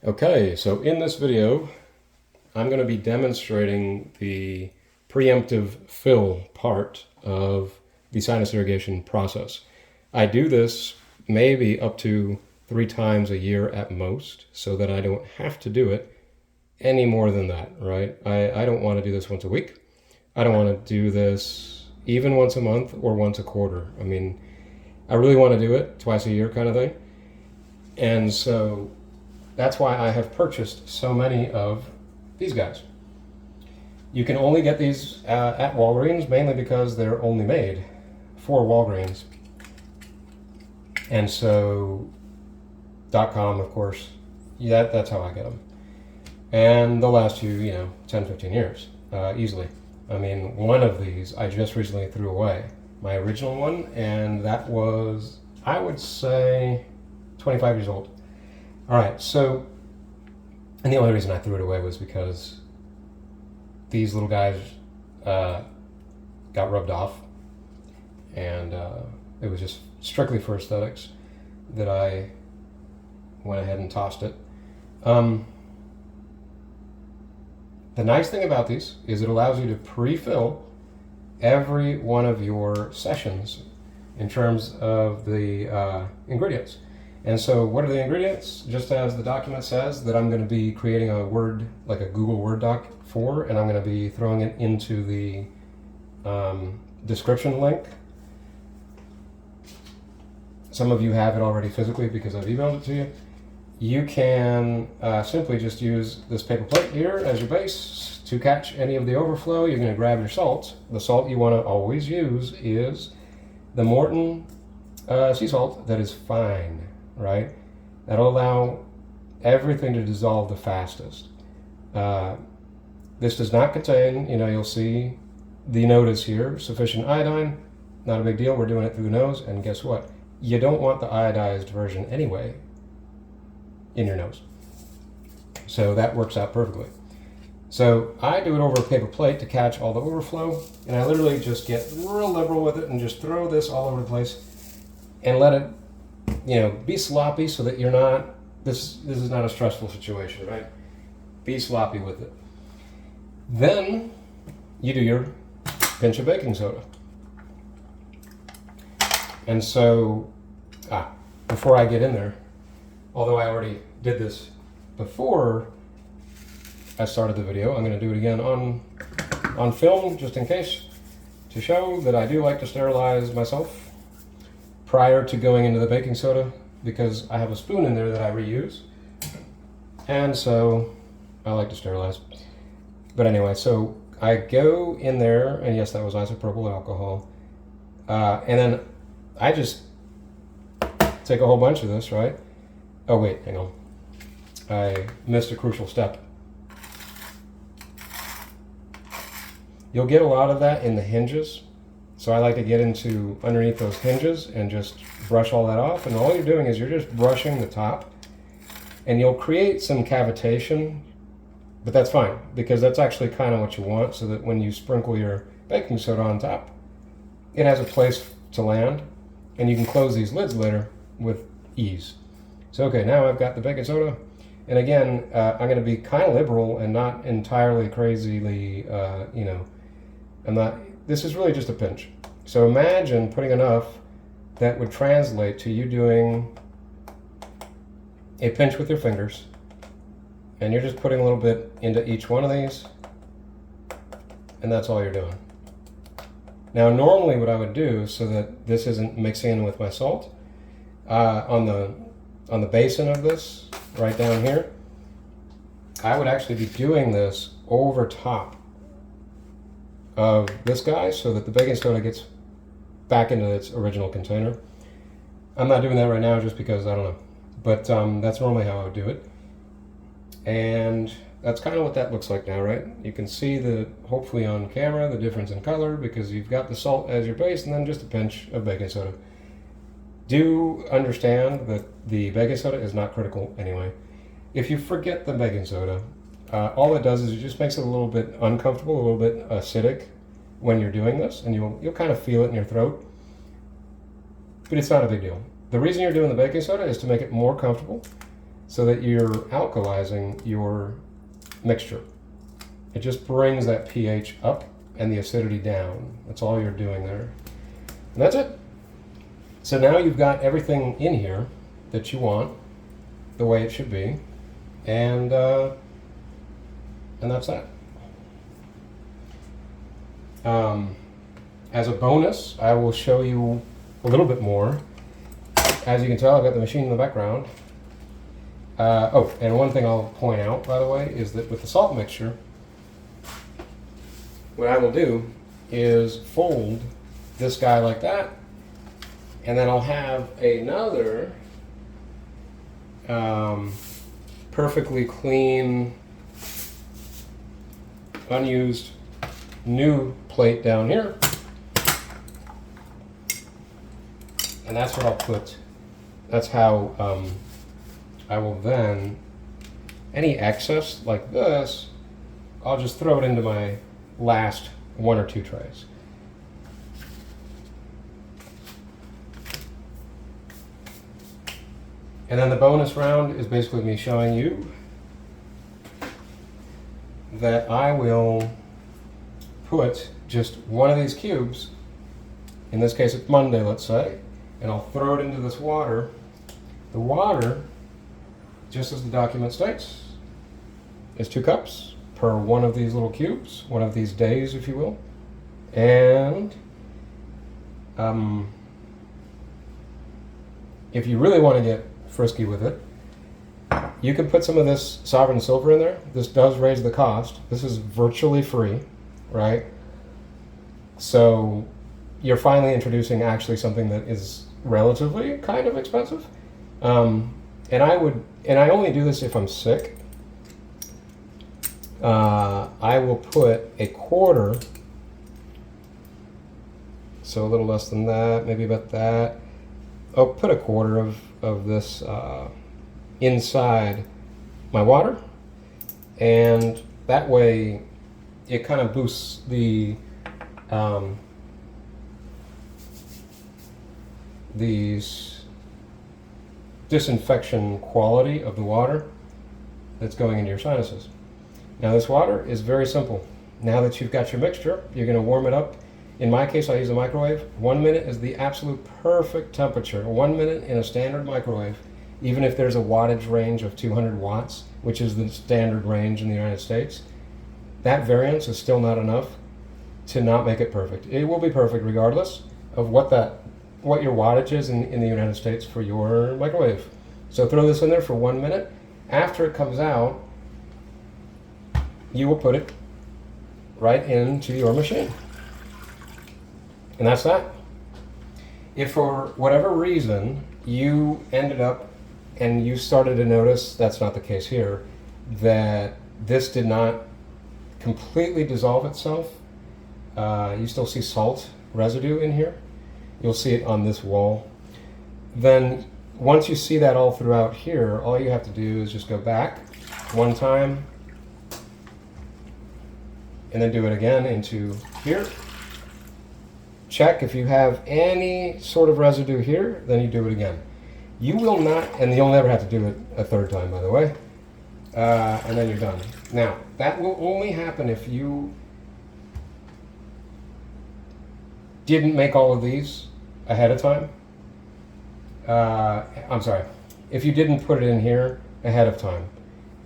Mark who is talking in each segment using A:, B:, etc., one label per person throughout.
A: Okay, so in this video, I'm going to be demonstrating the preemptive fill part of the sinus irrigation process. I do this maybe up to 3 times a year at most, so that I don't have to do it any more than that, right? I don't want to do this once a week. I don't want to do this even once a month or once a quarter. I mean, I really want to do it twice a year kind of thing. And so that's why I have purchased so many of these guys. You can only get these at Walgreens, mainly because they're only made for Walgreens. And so .com, of course, that's how I get them. And they'll last you, 10, 15 years, easily. I mean, one of these I just recently threw away, my original one, and that was, I would say, 25 years old. All right, so, and the only reason I threw it away was because these little guys got rubbed off, and it was just strictly for aesthetics that I went ahead and tossed it. The nice thing about these is it allows you to pre-fill every one of your sessions in terms of the ingredients. And so what are the ingredients? Just as the document says, that I'm going to be creating a Word, like a Google Word doc for, and I'm going to be throwing it into the description link. Some of you have it already physically because I've emailed it to you. You can simply just use this paper plate here as your base to catch any of the overflow. You're going to grab your salt. The salt you want to always use is the Morton sea salt that is fine, right? That'll allow everything to dissolve the fastest. This does not contain, you'll see the notice here, sufficient iodine. Not a big deal. We're doing it through the nose, and guess what? You don't want the iodized version anyway in your nose. So that works out perfectly. So I do it over a paper plate to catch all the overflow, and I literally just get real liberal with it and just throw this all over the place and let it, be sloppy so that you're not, this is not a stressful situation, right? Be sloppy with it. Then you do your pinch of baking soda. And so, before I get in there, although I already did this before I started the video, I'm going to do it again on film, just in case, to show that I do like to sterilize myself prior to going into the baking soda, because I have a spoon in there that I reuse, and so I like to sterilize. But anyway, so I go in there, and yes, that was isopropyl alcohol, and then I just take a whole bunch of this, right? Oh wait, hang on. I missed a crucial step. You'll get a lot of that in the hinges. So I like to get into underneath those hinges and just brush all that off. And all you're doing is you're just brushing the top. And you'll create some cavitation, but that's fine, because that's actually kind of what you want, so that when you sprinkle your baking soda on top, it has a place to land, and you can close these lids later with ease. So okay, now I've got the baking soda, and again, I'm going to be kind of liberal and not entirely crazily, this is really just a pinch. So imagine putting enough that would translate to you doing a pinch with your fingers, and you're just putting a little bit into each one of these, and that's all you're doing. Now normally what I would do, so that this isn't mixing in with my salt, on the basin of this, right down here, I would actually be doing this over top of this guy so that the baking soda gets back into its original container. I'm not doing that right now just because I don't know, but that's normally how I would do it. And that's kind of what that looks like now, right? You can see hopefully on camera, the difference in color, because you've got the salt as your base and then just a pinch of baking soda. Do understand that the baking soda is not critical anyway. If you forget the baking soda, all it does is it just makes it a little bit uncomfortable, a little bit acidic when you're doing this, and you'll kind of feel it in your throat. But it's not a big deal. The reason you're doing the baking soda is to make it more comfortable so that you're alkalizing your mixture. It just brings that pH up and the acidity down. That's all you're doing there. And that's it. So now you've got everything in here that you want, the way it should be, and that's that. As a bonus, I will show you a little bit more. As you can tell, I've got the machine in the background. Oh, and one thing I'll point out, by the way, is that with the salt mixture, what I will do is fold this guy like that, and then I'll have another perfectly clean, unused, new plate down here. And that's what I'll put. That's how I will then, any excess like this, I'll just throw it into my last 1 or 2 trays. And then the bonus round is basically me showing you that I will put just one of these cubes, in this case it's Monday, let's say, and I'll throw it into this water. The water, just as the document states, is 2 cups per one of these little cubes, one of these days, if you will. And if you really want to get frisky with it, you can put some of this sovereign silver in there. This does raise the cost. This is virtually free, right? So you're finally introducing actually something that is relatively kind of expensive. And I only do this if I'm sick. I will put 1/4, so a little less than that, maybe about that. I'll put 1/4 of this inside my water, and that way it kind of boosts the disinfection quality of the water that's going into your sinuses. Now this water is very simple. Now that you've got your mixture, you're going to warm it up. In my case, I use a microwave. 1 minute is the absolute perfect temperature. 1 minute in a standard microwave, even if there's a wattage range of 200 watts, which is the standard range in the United States, that variance is still not enough to not make it perfect. It will be perfect regardless of what your wattage is in the United States for your microwave. So throw this in there for 1 minute. After it comes out, you will put it right into your machine. And that's that. If for whatever reason you ended up and you started to notice, that's not the case here, that this did not completely dissolve itself, you still see salt residue in here, you'll see it on this wall, then once you see that all throughout here, all you have to do is just go back one time and then do it again into here. Check if you have any sort of residue here, then you do it again. You will not, and you'll never have to do it a 3rd time, by the way, and then you're done. Now, that will only happen if you didn't make all of these ahead of time. I'm sorry, if you didn't put it in here ahead of time.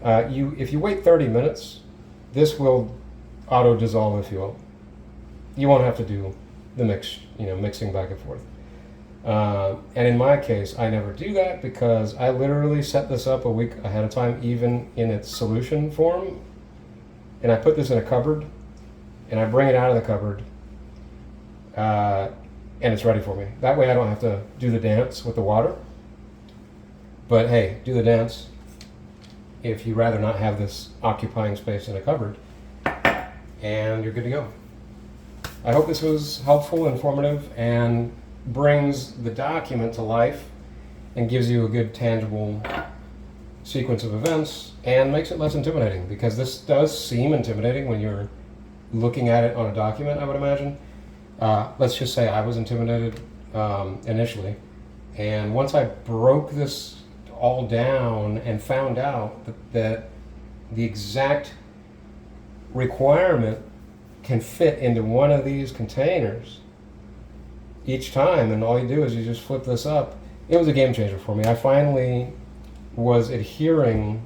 A: If you wait 30 minutes, this will auto-dissolve, if you will. You won't have to do the mixing back and forth. And in my case, I never do that because I literally set this up a week ahead of time, even in its solution form. And I put this in a cupboard, and I bring it out of the cupboard, and it's ready for me. That way I don't have to do the dance with the water. But hey, do the dance if you'd rather not have this occupying space in a cupboard, and you're good to go. I hope this was helpful, informative, and brings the document to life and gives you a good tangible sequence of events and makes it less intimidating, because this does seem intimidating when you're looking at it on a document, I would imagine. Let's just say I was intimidated initially, and once I broke this all down and found out that the exact requirement can fit into one of these containers each time, and all you do is you just flip this up. It was a game changer for me. I finally was adhering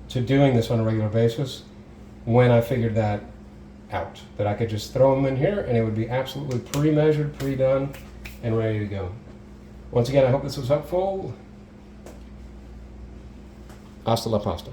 A: to doing this on a regular basis when I figured that out, that I could just throw them in here and it would be absolutely pre-measured, pre-done, and ready to go. Once again, I hope this was helpful. Hasta la pasta.